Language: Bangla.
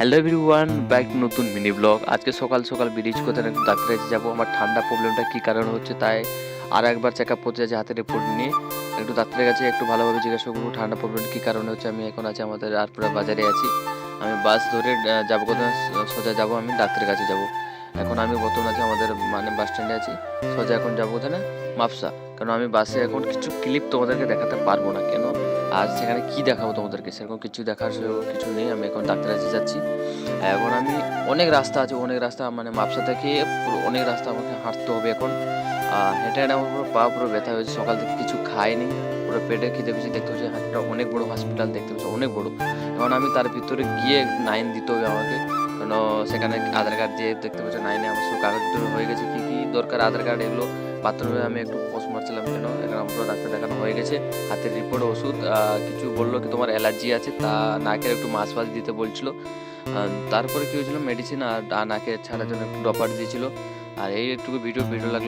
হ্যালো এভরিওয়ান, ব্যাক নতুন মিনি ব্লগ। আজকে সকাল সকাল বেরিয়েছি কোথায় একটু ডাক্তারের কাছে যাবো। আমার ঠান্ডা প্রবলেমটা কী কারণে হচ্ছে তাই আর একবার চেক আপ করতে যাচ্ছি হাতের রিপোর্ট নিয়ে। একটু ডাক্তারের কাছে একটু ভালোভাবে জিজ্ঞাসা করবো ঠান্ডা প্রবলেম কী কারণে হচ্ছে। আমি এখন আছি আমাদের আরপুরা বাজারে আছি। আমি বাস ধরে যাবো কোথায়, সোজা যাবো আমি ডাক্তারের কাছে যাব। এখন আমি বর্তমানে আছি আমাদের মানে বাস স্ট্যান্ডে আছি। সোজা এখন যাবো কোথায় না মাপসা। কারণ আমি বাসে এখন কিছু ক্লিপ তোমাদেরকে দেখাতে পারবো না। কেন? আর সেখানে কি দেখাবো তোমাদেরকে, সেরকম কিছু দেখার কিছু নেই। আমি এখন ডাক্তারের কাছে যাচ্ছি। এখন আমি অনেক রাস্তা আছে, অনেক রাস্তা মানে মাপসা থেকে পুরো অনেক রাস্তা আমাকে হাঁটতে হবে এখন। হেঁটে হেঁটে আমার পুরো পা পুরো ব্যথা হয়েছে। সকাল থেকে কিছু খাইনি, পুরো পেটে খিদে পেয়েছে। দেখতে পাচ্ছি হাতটা অনেক বড় হসপিটাল, দেখতে পাচ্ছি অনেক বড়। এখন আমি তার ভিতরে গিয়ে 9 দিতে হবে আমাকে। কেন? সেখানে আধার কার্ড দিয়ে দেখতে পাচ্ছি 9 আমার সব কাগজ হয়ে গেছে। কী কী দরকার আধার কার্ড এগুলো বাথরুমে আমি একটু পোস্ট মারছিলাম। কেন? এখন আমার পুরো ডাক্তার দেখানো হয়ে গেছে। হাতের রিপোর্ট, ওষুধ, কিছু বললো কি তোমার অ্যালার্জি আছে, তা নাকের একটু মাছ ফাছ দিতে বলছিল। তারপরে কি হয়েছিল, মেডিসিন আর নাকে ছাড়ার জন্য একটু ড্রপার দিয়েছিল। আর এই একটু ভিডিও লাগলো।